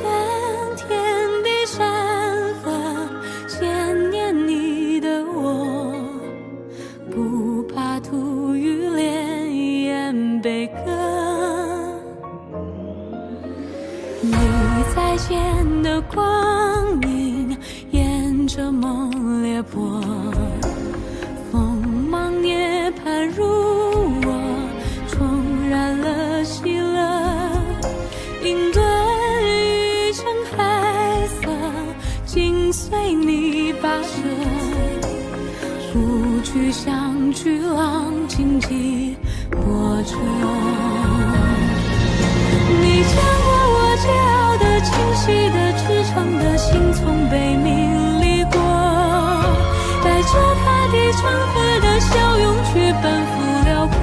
见天地山河，想念你的我，不怕土与莲言悲歌。你在前的光影，沿着梦裂破，锋芒涅槃入我，重燃了喜乐，应对一程海色，紧随你跋涉，不去向巨浪荆棘波折。你见过我桀骜的、清晰的、赤诚的心，从被名利过，带着大地长河的笑容去奔赴辽阔。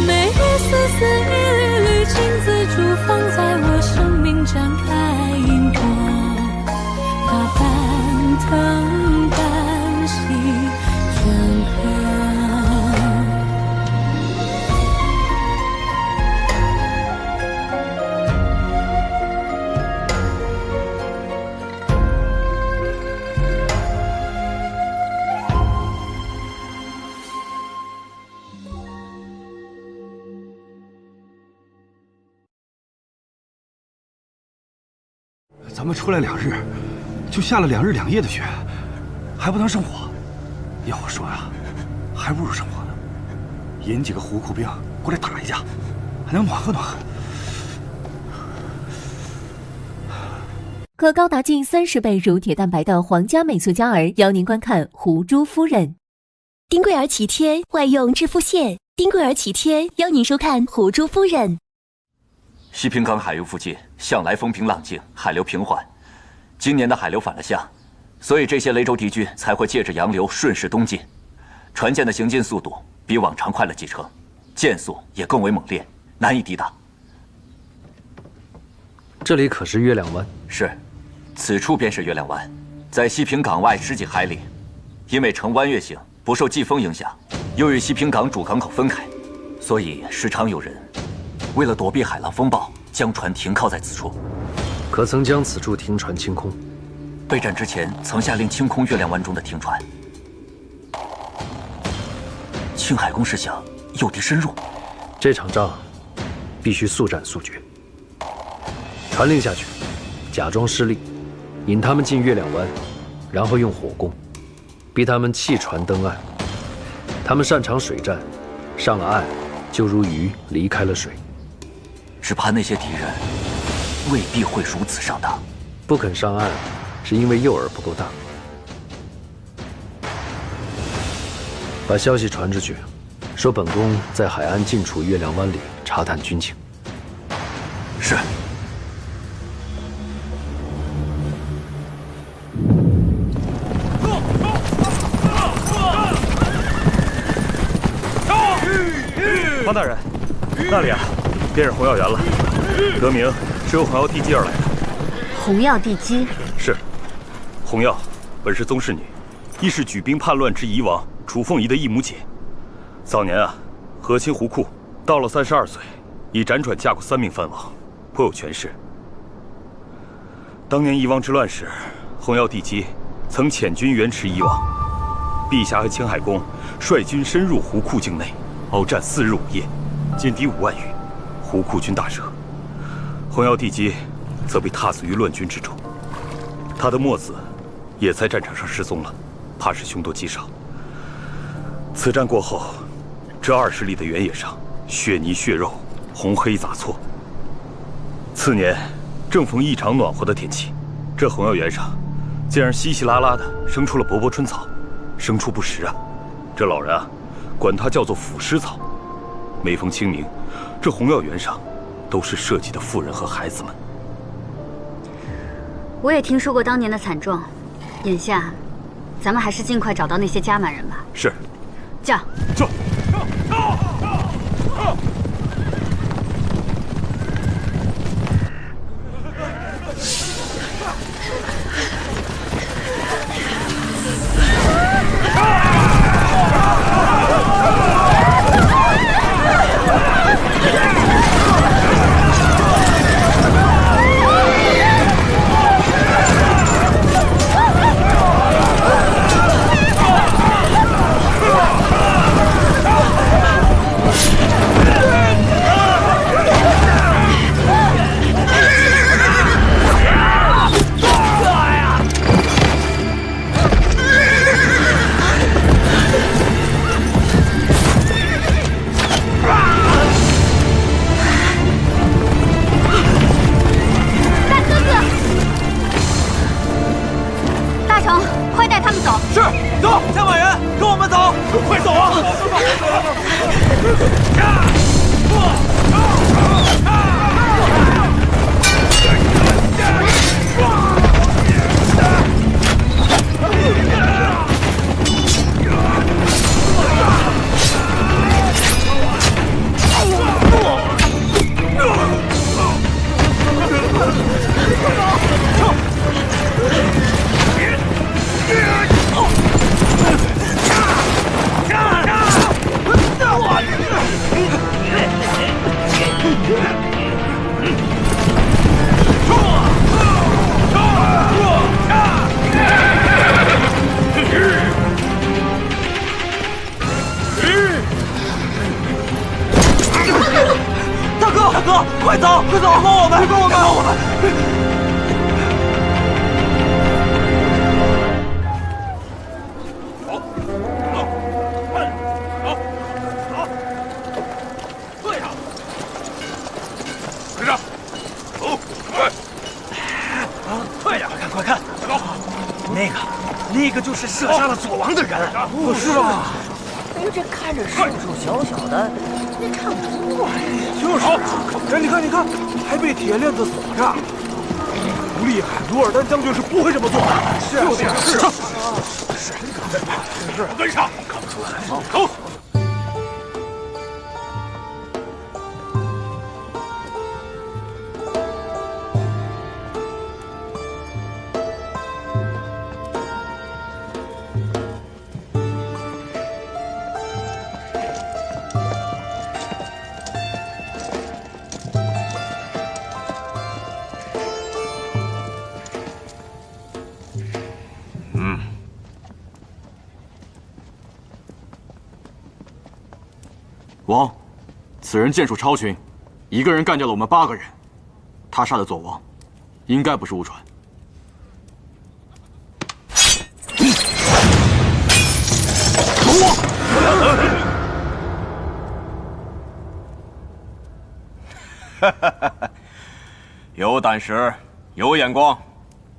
每一丝丝、一缕缕金丝珠，放在我生命展开云朵，它奔腾般喜镌刻。咱们出来2日，就下了2日2夜的雪，还不能生火。要我说呀，还不如生火呢。引几个胡库兵过来打一架，还能暖和暖和。可高达近30倍乳铁蛋白的皇家美素佳儿，邀您观看《胡珠夫人》。丁贵儿齐贴外用致富线，丁贵儿齐贴邀您收看《胡珠夫人》。西平港海域附近向来风平浪静，海流平缓。今年的海流反了向，所以这些雷州敌军才会借着洋流顺势东进。船舰的行进速度比往常快了几成，舰速也更为猛烈，难以抵挡。这里可是月亮湾？是，此处便是月亮湾，在西平港外10几海里。因为呈弯月形，不受季风影响，又与西平港主港口分开，所以时常有人为了躲避海浪风暴，将船停靠在此处。可曾将此处停船清空？备战之前，曾下令清空月亮湾中的停船。庆海公是想诱敌深入，这场仗必须速战速决。传令下去，假装失利，引他们进月亮湾，然后用火攻，逼他们弃船登岸。他们擅长水战，上了岸就如鱼离开了水。只怕那些敌人未必会如此上当。不肯上岸，是因为诱饵不够大。把消息传出去，说本宫在海岸近处月亮湾里查探军情。是。方大人，那里啊，便是红药园了。得名是由红药地基而来的。红药地基是。红药本是宗室女，亦是举兵叛乱之夷王楚凤仪的异母姐。早年啊，和亲胡库，到了32岁，已辗转嫁过3名藩王，颇有权势。当年夷王之乱时，红药地基曾遣军援持夷王，陛下和青海公率军深入胡库境内，鏖战4日5夜，歼敌5万余，胡库军大胜。红药地基则被踏死于乱军之中，他的墨子也在战场上失踪了，怕是凶多吉少。此战过后，这20里的原野上血泥血肉，红黑杂错。次年正逢异常暖和的天气，这红药园上竟然稀稀拉拉的生出了勃勃春草，生出不实啊！这老人啊，管它叫做腐尸草。每逢清明，这红药园上都是涉及的妇人和孩子们。我也听说过当年的惨状，眼下，咱们还是尽快找到那些加满人吧。是。驾。走。大哥，快走，快走，帮我们，帮我们，帮我们！那个就是射杀了左王的人，是吧？哎呦，这看着瘦瘦小小的，那差不多。就是啊，哎，你看，还被铁链子锁着，不厉害。努尔丹将军是不会这么做的。是啊，是，跟上，走。王，此人剑术超群，一个人干掉了我们8个人。他杀的左王，应该不是误传。有胆识，有眼光，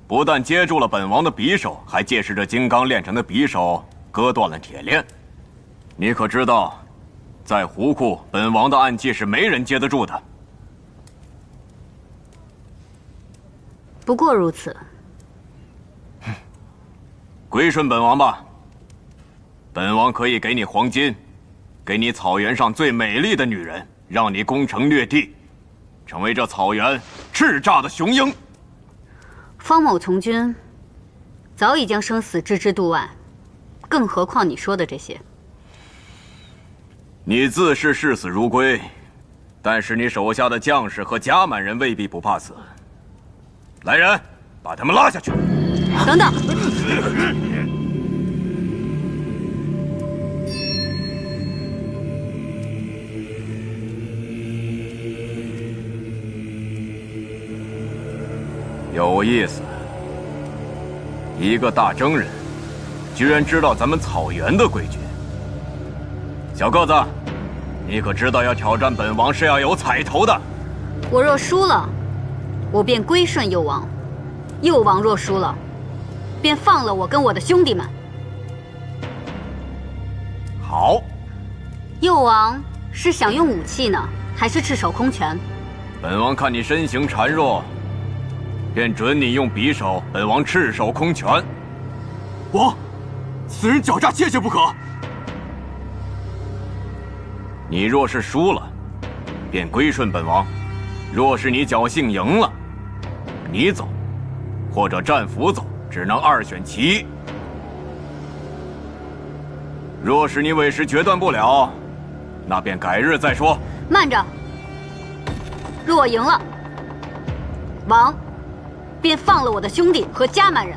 不但接住了本王的匕首，还借势着金刚炼成的匕首割断了铁链。你可知道？在湖库，本王的暗器是没人接得住的。不过如此。归顺本王吧。本王可以给你黄金，给你草原上最美丽的女人，让你攻城略地，成为这草原叱咤的雄鹰。方某从军，早已将生死置之度外，更何况你说的这些。你自是视死如归，但是你手下的将士和甲满人未必不怕死。来人，把他们拉下去。等等。有意思，一个大征人，居然知道咱们草原的规矩。小个子，你可知道要挑战本王是要有彩头的？我若输了，我便归顺幼王；幼王若输了，便放了我跟我的兄弟们。好。幼王是想用武器呢，还是赤手空拳？本王看你身形孱弱，便准你用匕首。本王赤手空拳。王，此人狡诈，切不可。你若是输了，便归顺本王；若是你侥幸赢了，你走，或者战俘走，只能2选其一。若是你委实决断不了，那便改日再说。慢着，若我赢了，王便放了我的兄弟和迦蛮人。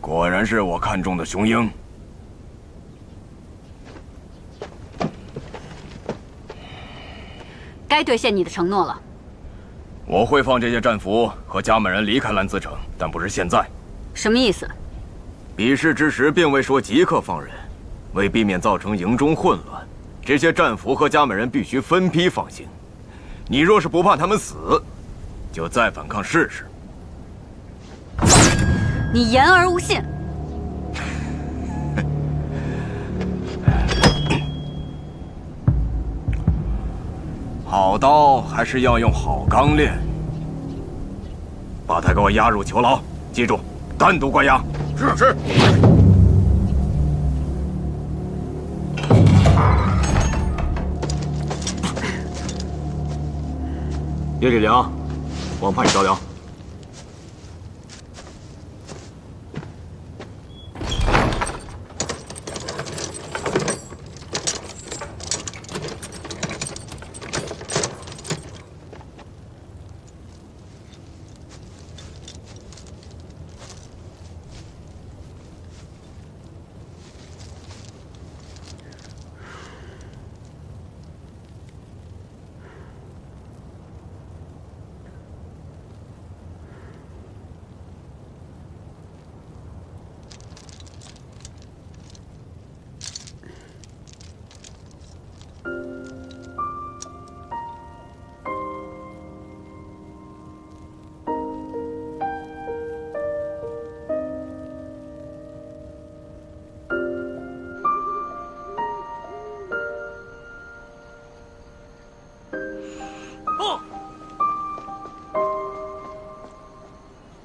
果然是我看中的雄鹰。该兑现你的承诺了。我会放这些战俘和加满人离开兰兹城，但不是现在。什么意思？比试之时并未说即刻放人，为避免造成营中混乱，这些战俘和加满人必须分批放行。你若是不怕他们死，就再反抗试试。你言而无信。好刀还是要用好钢炼。把他给我押入囚牢，记住，单独关押。是。叶礼良，王派你招粮。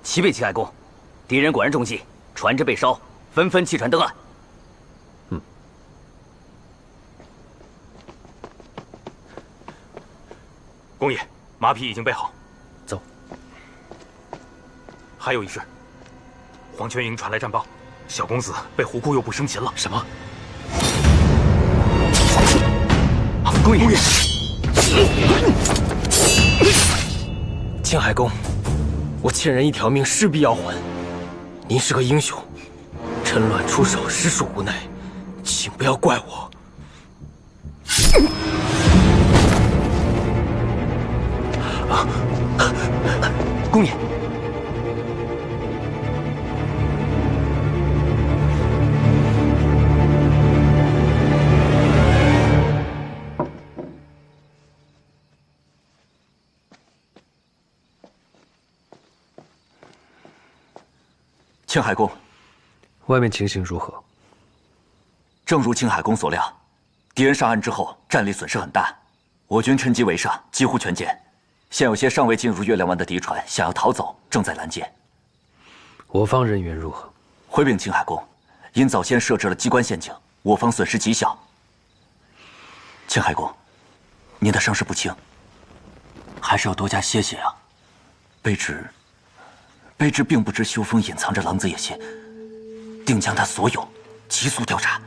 启禀齐海公，敌人果然中计，船只被烧，纷纷弃船登岸。公爷，马匹已经备好，走。还有一事，黄泉营传来战报，小公子被胡库右部生擒了。什么？公爷，青海公，我欠人一条命，势必要还。您是个英雄，趁乱出手，实属无奈，请不要怪我。公爷，青海公，外面情形如何？正如青海公所料，敌人上岸之后，战力损失很大，我军趁机围上，几乎全歼。现有些尚未进入月亮湾的敌船想要逃走，正在拦截。我方人员如何？回禀青海公，因早先设置了机关陷阱，我方损失极小。青海公，您的伤势不轻，还是要多加歇歇啊。卑职并不知修风隐藏着狼子野心，定将他所有急速调查。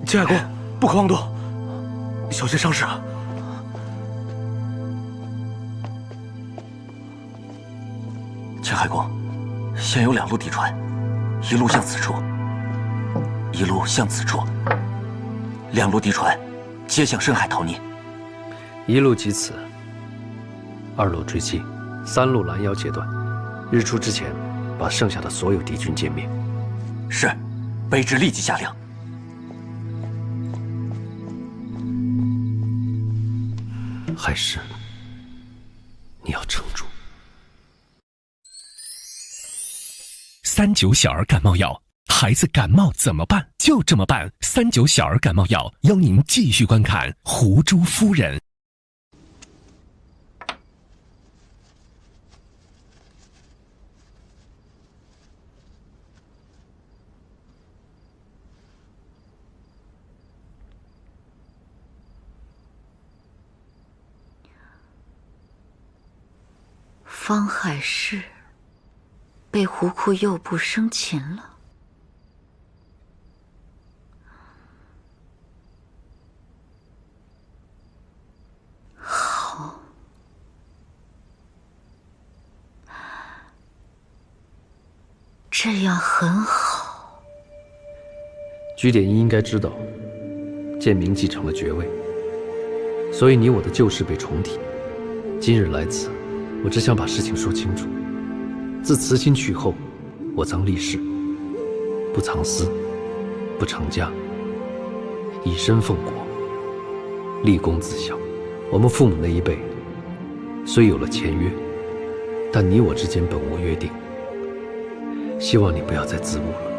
青海公，不可妄动，小心伤势啊！青海公，现有2路敌船，一路向此处，一路向此处，2路敌船皆向深海逃匿。一路及此，2路追击，3路拦腰截断，日出之前把剩下的所有敌军歼灭。是，卑职立即下令。还是你要撑住。39小儿感冒药，孩子感冒怎么办？就这么办。39小儿感冒药，邀您继续观看《胡珠夫人》。方海市被胡库诱捕生擒了。好，这样很好。居点一应该知道，建明继承了爵位，所以你我的旧事被重提。今日来此，我只想把事情说清楚。自慈亲去后，我曾立誓，不藏私，不成家，以身奉国，立功自效。我们父母那一辈虽有了签约，但你我之间本无约定。希望你不要再自误了。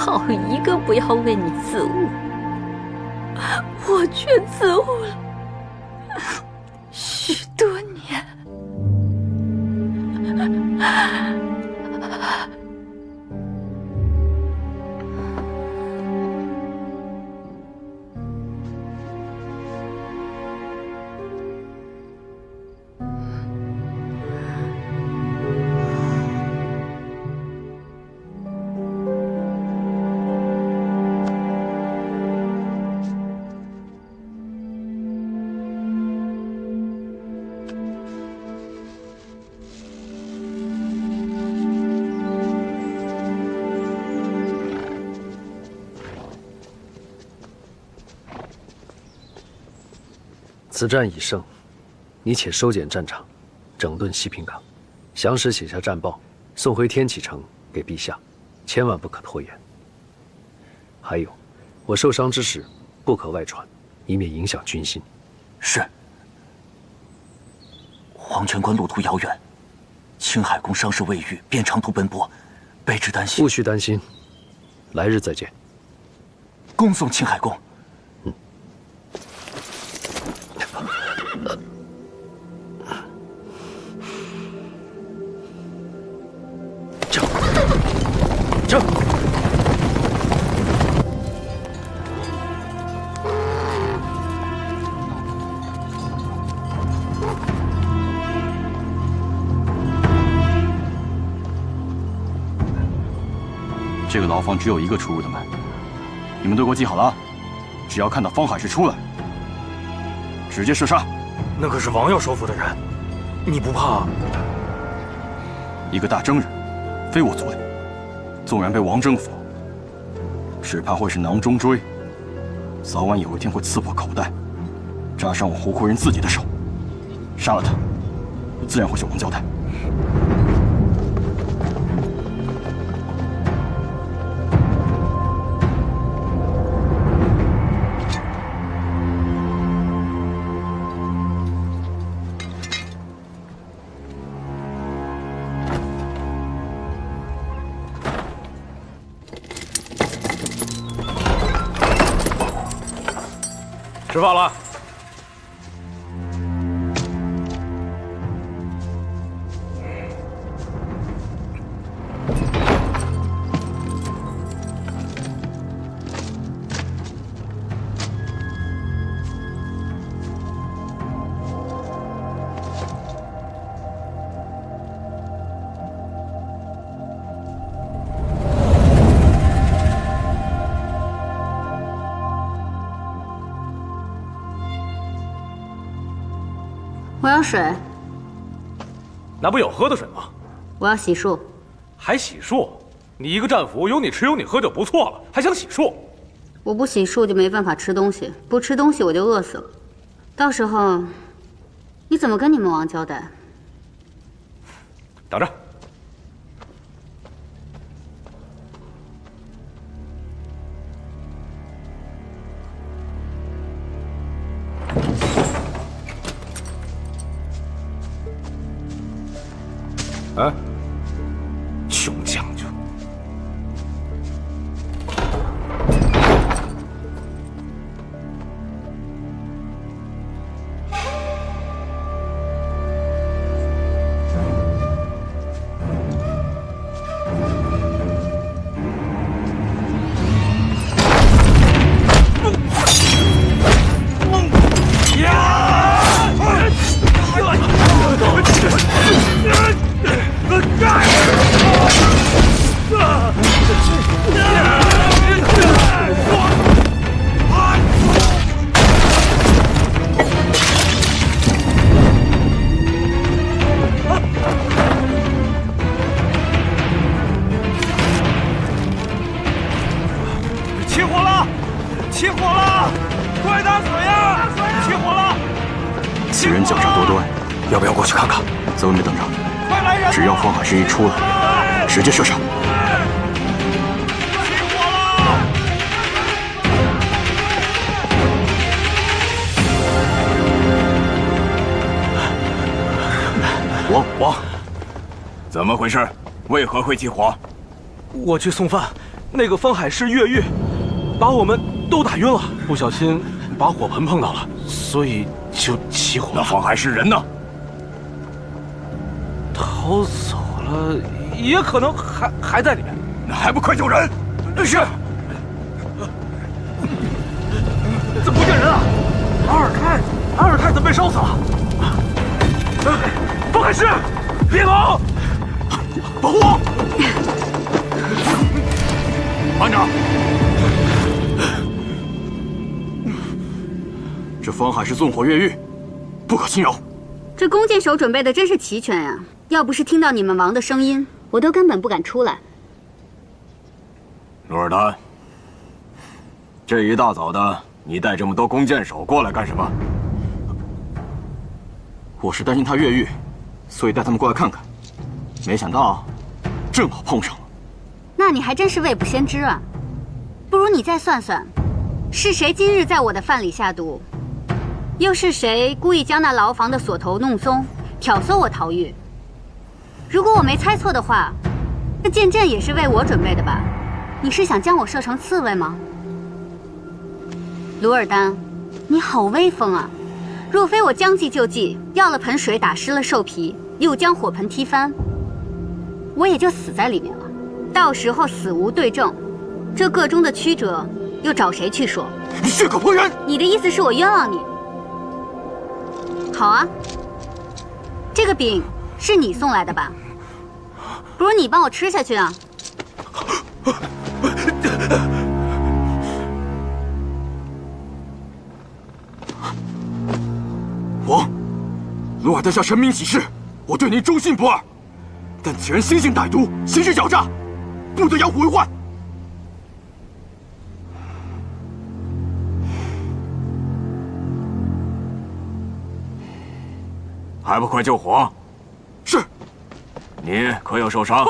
好一个不要为你自误，我却自误了许多年。此战已胜，你且收减战场，整顿西平岗，详实写下战报，送回天启城给陛下，千万不可拖延。还有，我受伤之时，不可外传，以免影响军心。是。黄泉关路途遥远，青海宫伤势未愈，便长途奔波，卑职担心。不需担心，来日再见。恭送青海宫。撤！这个牢房只有一个出入的门，你们都给我记好了啊！只要看到方海市出来，直接射杀。那可是王耀收服的人，你不怕？一个大征人，非我族类，纵然被王征服，只怕会是囊中锥，早晚有一天会刺破口袋，扎上我胡库人自己的手。杀了他，自然会向王交代。吃饭了。我要水。那不有喝的水吗？我要洗漱。还洗漱？你一个战俘，有你吃有你喝就不错了，还想洗漱？我不洗漱就没办法吃东西，不吃东西我就饿死了。到时候，你怎么跟你们王交代？等着。哎，穷将军！了！快打水呀！起火了！此人脚下多端，要不要过去看看？在外面等着，快来人！只要方海市一出来，直接射杀。 王，怎么回事？为何会起火？我去送饭，那个方海市越狱，把我们都打晕了，不小心把火盆碰到了，所以就起火了。那方海市人呢？逃走了，也可能还在里面。那还不快救人！是。怎么不见人啊？阿尔泰怎么被烧死了？方海市，别跑！保护我！班长，这方海市纵火越狱，不可轻饶。这弓箭手准备的真是齐全呀！要不是听到你们王的声音，我都根本不敢出来。罗尔丹，这一大早的，你带这么多弓箭手过来干什么？我是担心他越狱，所以带他们过来看看。没想到，正好碰上了。那你还真是未卜先知啊！不如你再算算，是谁今日在我的饭里下毒？又是谁故意将那牢房的锁头弄松，挑唆我逃狱？如果我没猜错的话，这剑阵也是为我准备的吧？你是想将我射成刺猬吗？鲁尔丹，你好威风啊！若非我将计就计，要了盆水打湿了兽皮，又将火盆踢翻，我也就死在里面了。到时候死无对证，这个中的曲折又找谁去说？你血口泼人！你的意思是我冤枉你？好啊，这个饼是你送来的吧？不如你帮我吃下去啊！王，鲁尔丹下神明起誓，我对您忠心不二。但此人心性歹毒，行事狡诈，不得养虎为患。还不快救火！是。你可有受伤？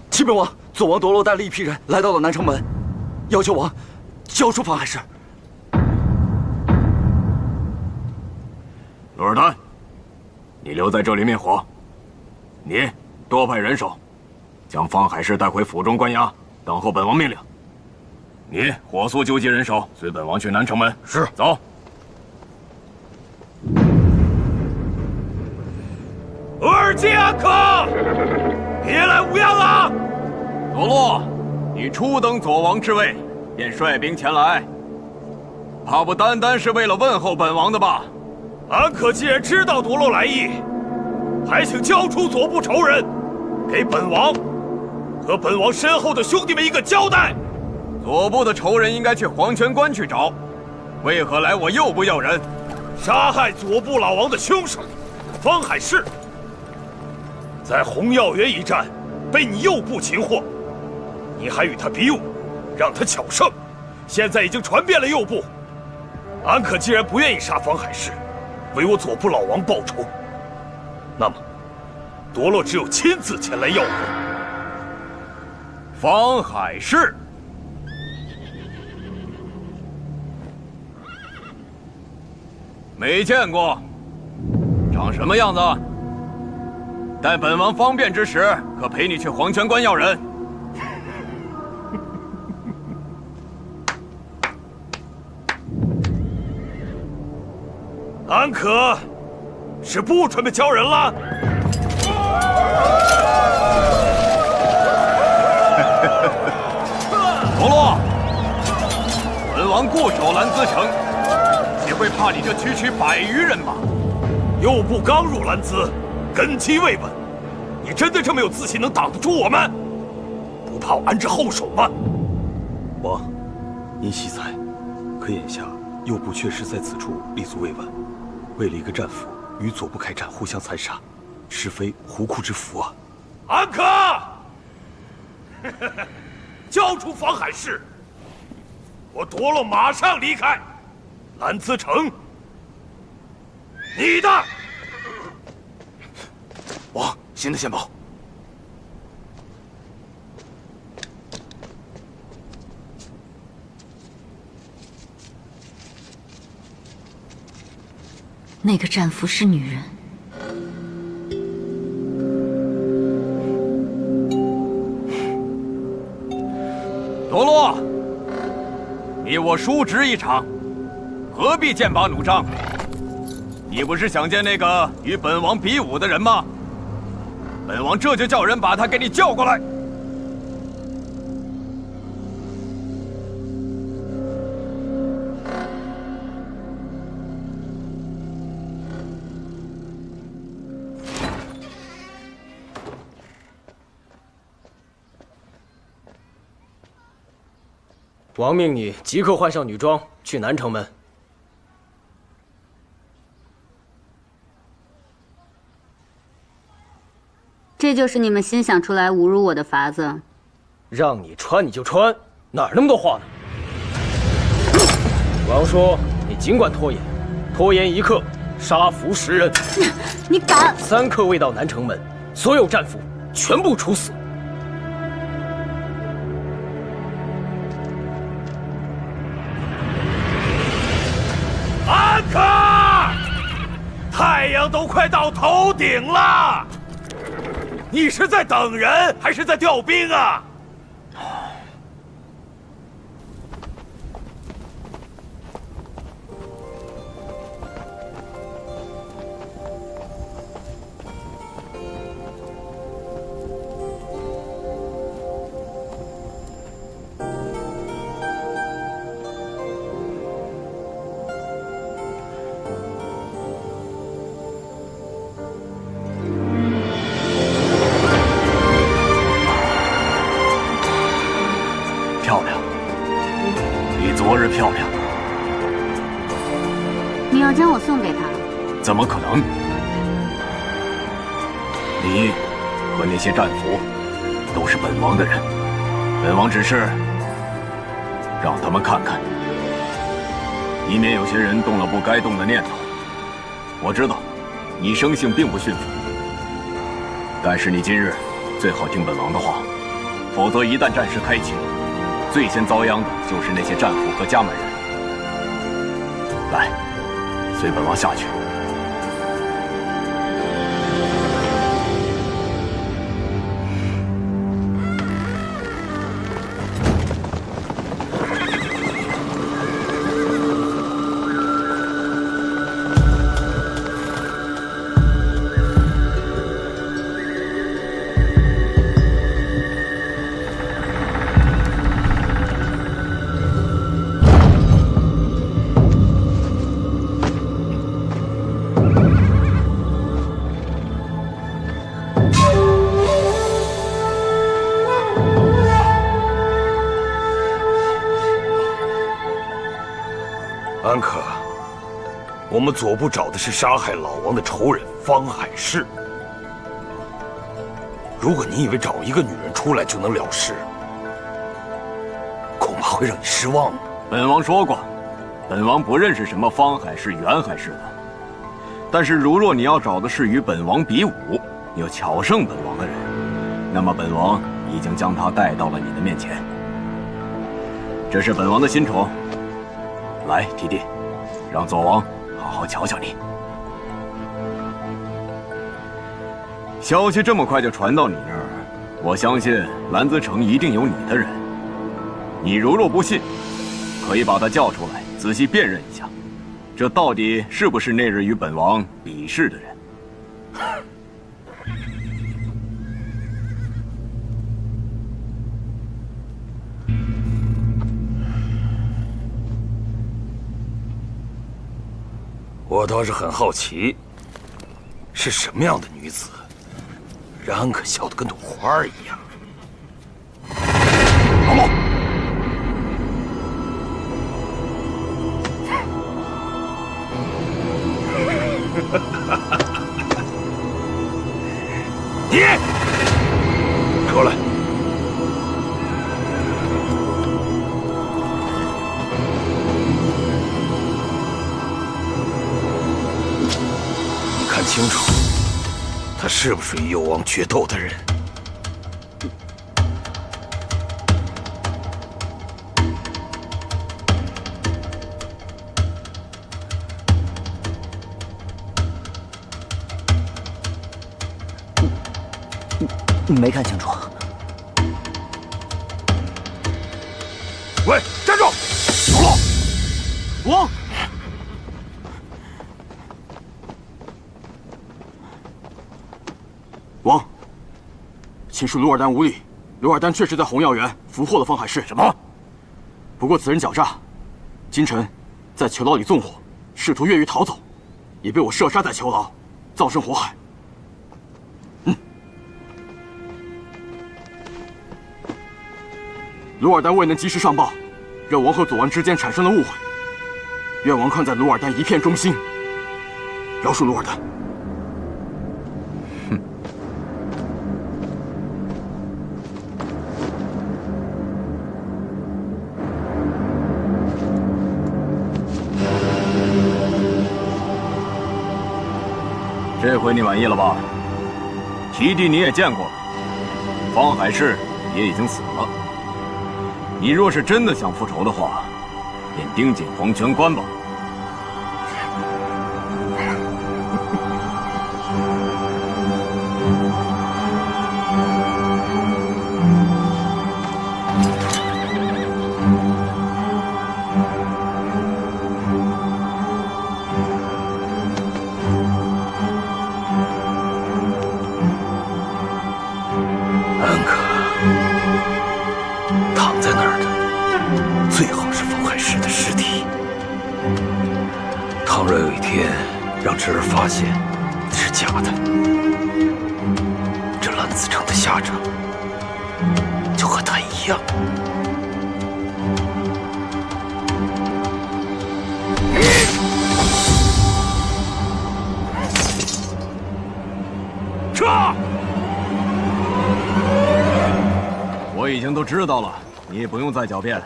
启本王，左王夺罗带了一批人来到了南城门，要求王交出方海市。鲁尔丹，你留在这里灭火。你多派人手，将方海市带回府中关押，等候本王命令。你火速纠集人手，随本王去南城门。是。走。额尔济阿克，别来无恙了！罗洛，你初登左王之位，便率兵前来，怕不单单是为了问候本王的吧？俺可既然知道夺洛来意，还请交出左部仇人，给本王和本王身后的兄弟们一个交代。左部的仇人应该去黄泉关去找，为何来我右部要人？杀害左部老王的凶手方海市，在红药园一战被你右部擒获，你还与他比武，让他巧胜，现在已经传遍了右部。俺可既然不愿意杀方海市，为我左部老王报仇，那么夺洛只有亲自前来要人。方海市，没见过，长什么样子？待本王方便之时，可陪你去黄泉关要人。俺可是不准备交人了。罗洛，本王固守兰兹城，岂会怕你这区区100余人马？右部刚入兰兹，根基未稳，你真的这么有自信能挡得住我们？不怕我安置后手吗？王，您惜才，可眼下右部确实在此处立足未稳，为了一个战俘与左部开战，互相残杀，实非胡库之福啊！安可，交出方海市，我夺了马上离开。蓝思成，你的。王，新的线报。那个战俘是女人。罗罗，你我叔侄一场，何必剑拔弩张？你不是想见那个与本王比武的人吗？本王这就叫人把他给你叫过来。王命你即刻换上女装，去南城门。这就是你们新想出来侮辱我的法子？让你穿你就穿，哪儿那么多话呢？王叔，你尽管拖延，拖延1刻，杀俘10人。你敢？3刻未到南城门，所有战俘全部处死。安可，太阳都快到头顶了，你是在等人还是在调兵啊？漂亮，比昨日漂亮。你要将我送给他？怎么可能？你和那些战俘都是本王的人，本王只是让他们看看，以免有些人动了不该动的念头。我知道你生性并不驯服，但是你今日最好听本王的话，否则一旦战事开启，最先遭殃的就是那些战俘和家门人。来，随本王下去。安可，我们左部找的是杀害老王的仇人方海市。如果你以为找一个女人出来就能了事，恐怕会让你失望的。本王说过，本王不认识什么方海市、袁海市的。但是，如若你要找的是与本王比武又巧胜本王的人，那么本王已经将他带到了你的面前。这是本王的新宠。来，提弟，让左王好好瞧瞧你。消息这么快就传到你这儿，我相信蓝子城一定有你的人。你如若不信，可以把他叫出来，仔细辨认一下，这到底是不是那日与本王比试的人？我倒是很好奇，是什么样的女子，让安可笑得跟朵花一样？老孟，你出来！清楚，他是不是与幽王决斗的人。没看清楚。喂，站住！走了。王。王，秦属鲁尔丹无礼。鲁尔丹确实在红药园俘获了方海市。什么？不过此人狡诈，今晨在囚牢里纵火，试图越狱逃走，也被我射杀在囚牢，葬身火海。鲁尔丹未能及时上报，让王和左王之间产生了误会。愿王看在鲁尔丹一片忠心，饶恕鲁尔丹。这回你满意了吧？提弟你也见过了，方海市也已经死了。你若是真的想复仇的话，便盯紧黄泉关吧。安可躺在那儿的，最好是方海市的尸体。倘若有一天让侄儿发现是假的，这蓝子城的下场就和他一样。撤！我已经都知道了，你也不用再狡辩。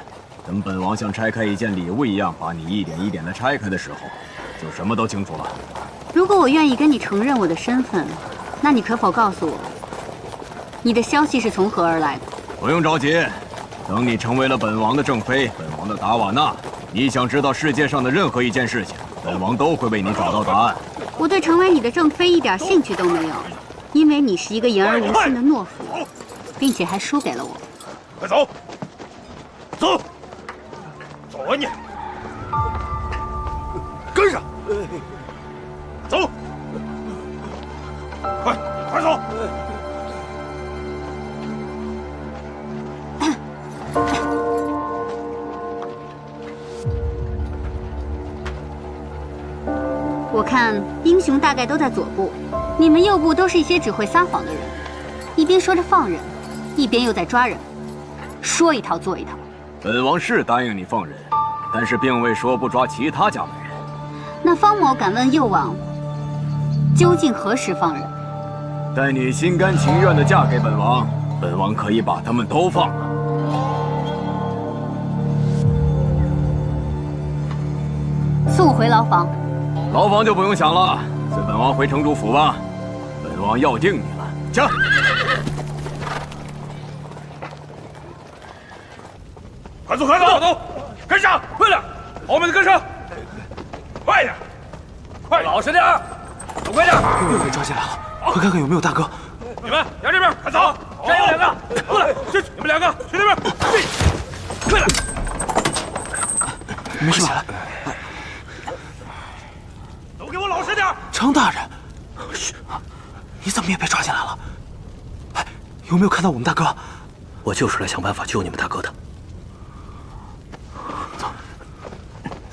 等本王像拆开一件礼物一样把你一点一点的拆开的时候，就什么都清楚了。如果我愿意跟你承认我的身份，那你可否告诉我，你的消息是从何而来的？不用着急，等你成为了本王的正妃，本王的达瓦纳，你想知道世界上的任何一件事情，本王都会为你找到答案。我对成为你的正妃一点兴趣都没有，因为你是一个言而无信的懦夫，并且还输给了我。快走！走！走啊你！跟上！走！快走！我看英雄大概都在左部，你们右部都是一些只会撒谎的人，一边说着放人，一边又在抓人，说一套做一套。本王是答应你放人，但是并未说不抓其他家门人。那方某敢问右王，究竟何时放人？待你心甘情愿地嫁给本王，本王可以把他们都放了。送我回牢房。牢房就不用想了，随本王回城主府吧。本王要定你了，驾！快走，快走，跟上，快点，后面的跟上，快点，快，老实点，走快点。又被抓进来了，快看看有没有大哥。你们向这边，快走，这有两个，过来，去，你们两个去那边，快点。没事吧？都给我老实点。程大人，嘘，你怎么也被抓进来了？哎，有没有看到我们大哥？我就是来想办法救你们大哥的。走，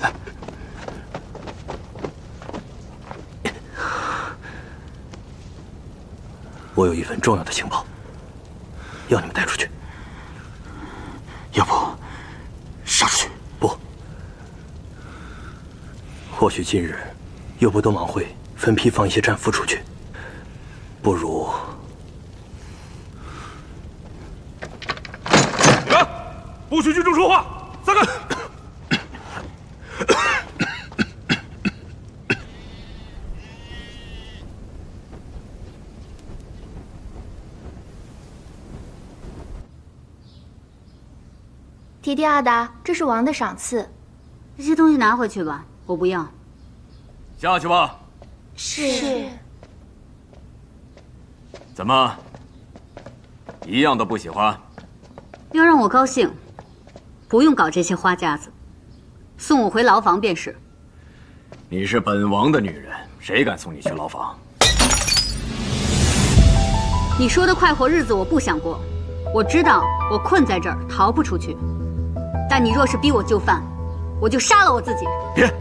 来。我有一份重要的情报，要你们带出去。要不，杀出去？不。或许今日右部都忙会分批放一些战俘出去，不如你们不许居中说话，散开。提提阿达，这是王的赏赐。这些东西拿回去吧，我不要。下去吧。是。怎么，一样都不喜欢？要让我高兴，不用搞这些花架子，送我回牢房便是。你是本王的女人，谁敢送你去牢房？你说的快活日子我不想过，我知道我困在这儿逃不出去，但你若是逼我就范，我就杀了我自己。别！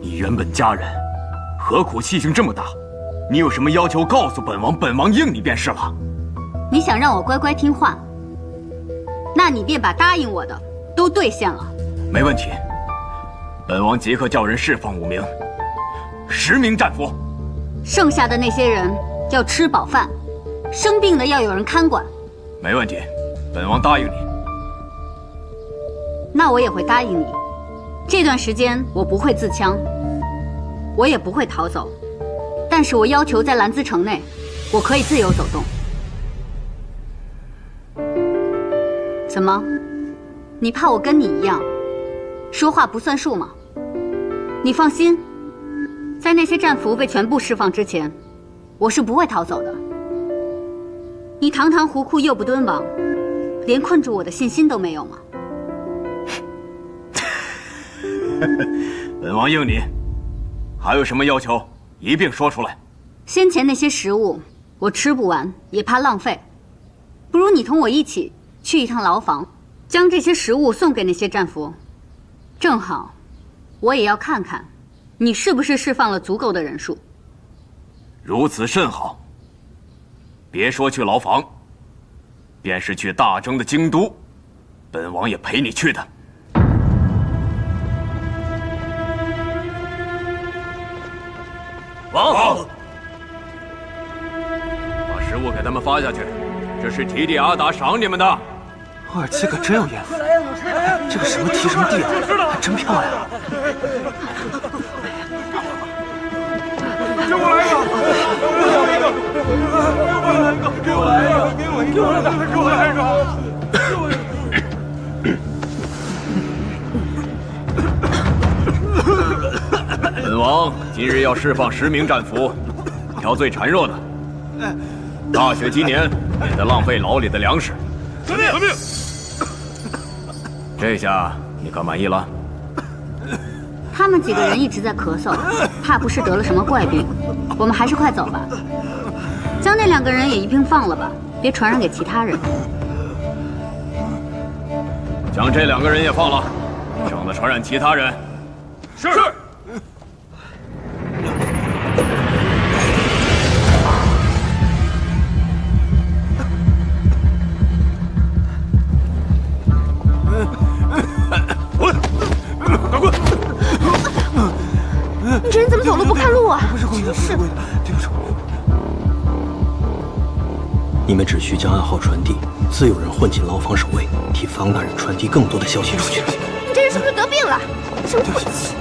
你原本家人，何苦气性这么大？你有什么要求告诉本王，本王应你便是了。你想让我乖乖听话，那你便把答应我的都兑现了。没问题，本王即刻叫人释放5名，10名战俘，剩下的那些人要吃饱饭，生病的要有人看管。没问题，本王答应你。那我也会答应你，这段时间我不会自枪，我也不会逃走，但是我要求在兰兹城内，我可以自由走动。怎么？你怕我跟你一样，说话不算数吗？你放心，在那些战俘被全部释放之前，我是不会逃走的。你堂堂胡库右部敦王，连困住我的信心都没有吗？本王应你，还有什么要求一并说出来。先前那些食物我吃不完，也怕浪费，不如你同我一起去一趟牢房，将这些食物送给那些战俘，正好我也要看看你是不是释放了足够的人数。如此甚好，别说去牢房，便是去大征的京都，本王也陪你去的。王，把食物给他们发下去，这是提蒂阿达赏你们的。鄂尔齐可真有眼福，这个什么提什么蒂啊，还真漂亮。给我来一个！给我来一个！给我来一个！给我来一个！给我来一个！本王今日要释放10名战俘，挑最孱弱的。大雪今年，免得浪费牢里的粮食。遵命！遵命！这下你可满意了？他们几个人一直在咳嗽，怕不是得了什么怪病。我们还是快走吧，将那2个人也一并放了吧，别传染给其他人。将这2个人也放了，省得传染其他人。是。你这人怎么走路不看路啊？不是故意的，不是故意的，对不起。你们只需将暗号传递，自有人混进牢房守卫，替方大人传递更多的消息出去。你这人是不是得病了？什么晦气！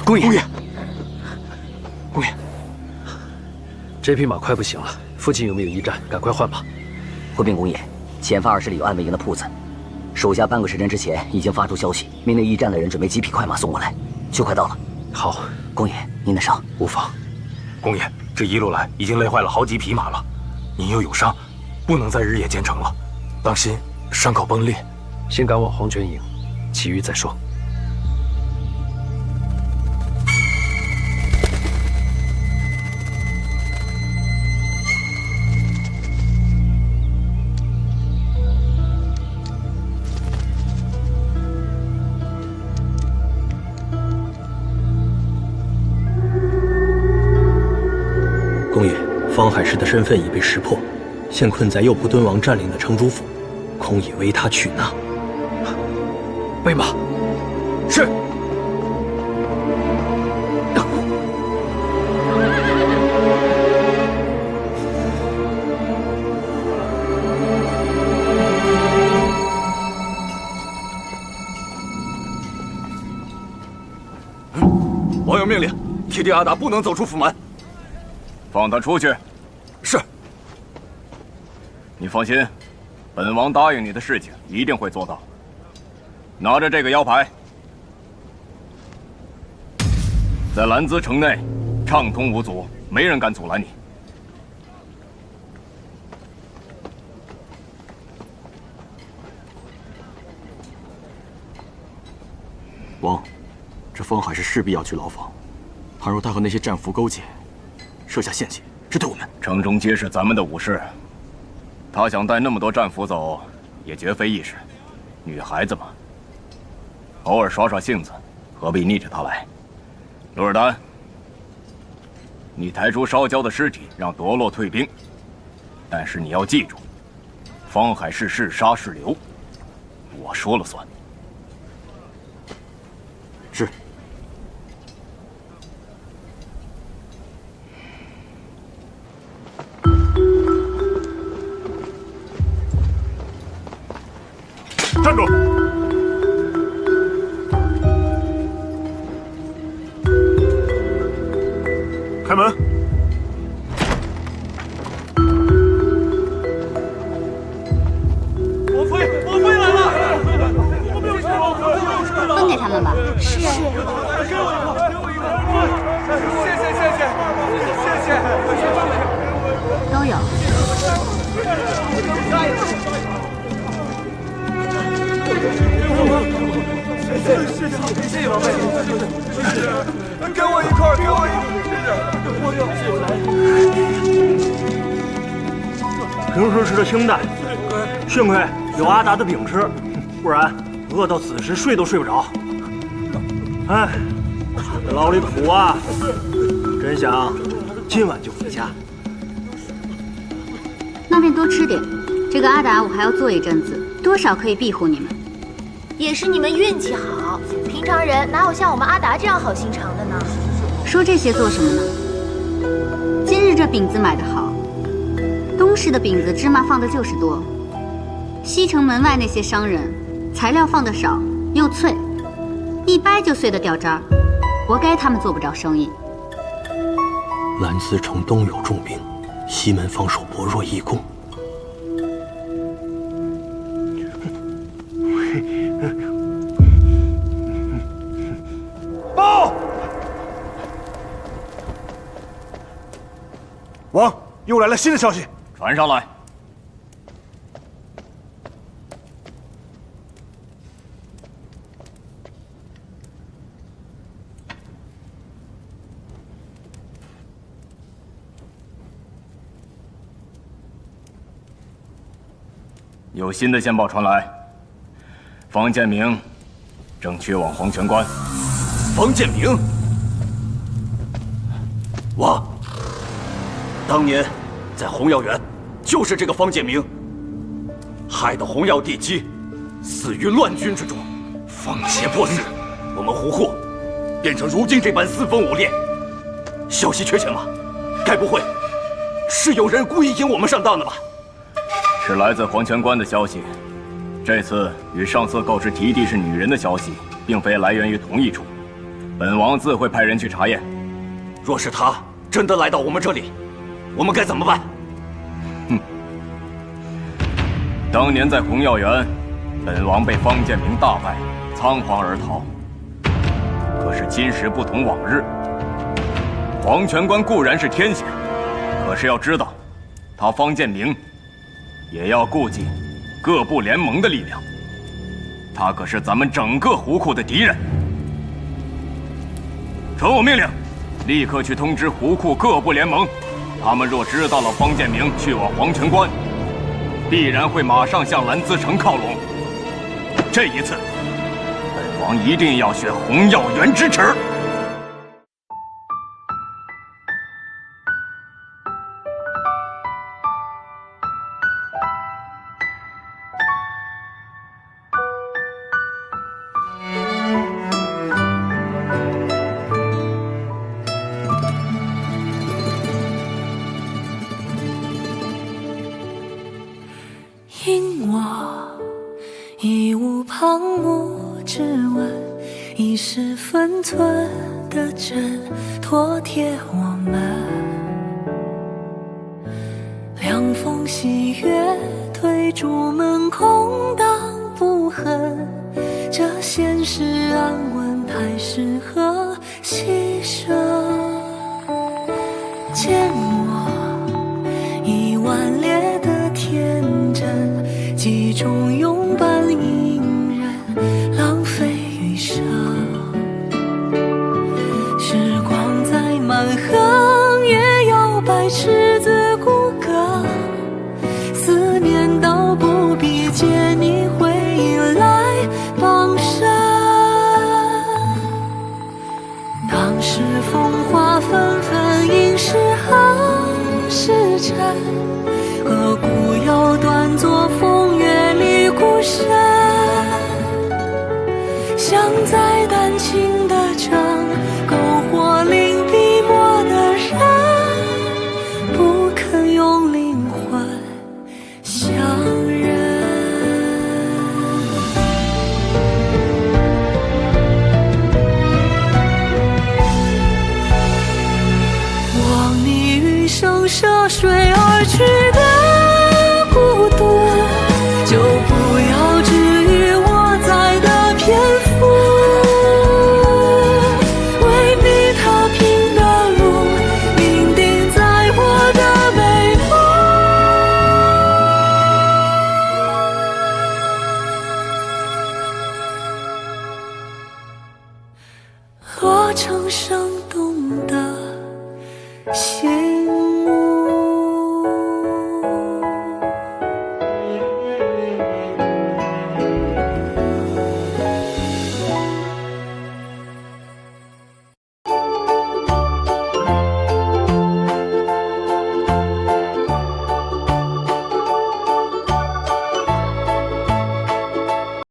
公爷，公爷，这匹马快不行了，附近有没有驿站？赶快换吧。回禀公爷，前方20里有暗卫营的铺子，手下半个时辰之前已经发出消息，命令驿站的人准备几匹快马送过来，就快到了。好，公爷，您的伤无妨。公爷，这一路来已经累坏了好几匹马了，您又有伤，不能再日夜兼程了，当心伤口崩裂。先赶往黄泉营，其余再说。公爷，方海市的身份已被识破，现困在右仆敦王占领的城主府，恐已为他取纳。备马。是。王有命令，铁帝阿达不能走出府门。放他出去。是。你放心，本王答应你的事情一定会做到。拿着这个腰牌，在兰兹城内畅通无阻，没人敢阻拦你。王，这方海市势必要去牢房，倘若他和那些战俘勾结，设下陷阱，这对我们……城中皆是咱们的武士，他想带那么多战俘走，也绝非易事。女孩子嘛，偶尔耍耍性子，何必逆着他来？鲁尔丹，你抬出烧焦的尸体，让夺洛退兵，但是你要记住，方海市是杀是留，我说了算。是。站住！开门！王妃来了！分给他们吧。是。给我一个，给我一个！谢谢。都有。谢谢王妃。给我一块，给我一个。平时吃的清淡，幸亏有阿达的饼吃，不然饿到此时睡都睡不着。哎，这牢里苦啊，真想今晚就回家。那便多吃点，这个阿达我还要做一阵子，多少可以庇护你们。也是你们运气好，平常人哪有像我们阿达这样好心肠的呢？说这些做什么呢？今日这饼子买得好，东市的饼子芝麻放的就是多，西城门外那些商人材料放的少又脆，一掰就碎得掉渣儿，活该他们做不着生意。兰兹城东有重兵，西门防守薄弱易攻。报！王，又来了新的消息，传上来。有新的线报传来，方建明正去往黄泉关。方建明，王，当年在红药园，就是这个方建明，害得红药地基死于乱军之中，放邪破日，我们胡霍变成如今这般四分五裂。消息确切吗？该不会是有人故意引我们上当的吧？是来自黄泉关的消息。这次与上次告知提帝是女人的消息，并非来源于同一处。本王自会派人去查验。若是他真的来到我们这里，我们该怎么办？当年在红药园，本王被方建明大败，仓皇而逃。可是今时不同往日，黄泉关固然是天险，可是要知道，他方建明也要顾及各部联盟的力量，他可是咱们整个胡库的敌人。传我命令，立刻去通知胡库各部联盟，他们若知道了方建明去往黄泉关，必然会马上向兰兹城靠拢。这一次，本王一定要雪红药园之耻。因我义无旁骛之问，一时分寸。的针妥帖我们，凉风细月推朱门，空荡不恨。这现实安稳太适合牺牲，缄默一万列的天真，几种用伴隐忍，浪费余生。时光再蛮横，也要百尺子骨骼。思念到不必借你回忆来傍身。当时风华纷纷，应是好时辰。何故要端坐风月里孤身？像在丹青的城，篝火令笔墨的人，不肯用灵魂相认。望你余生涉水而去的孤独，就不要至于我在的篇幅。未必踏平的路，铭定在我的眉目，落成生动的写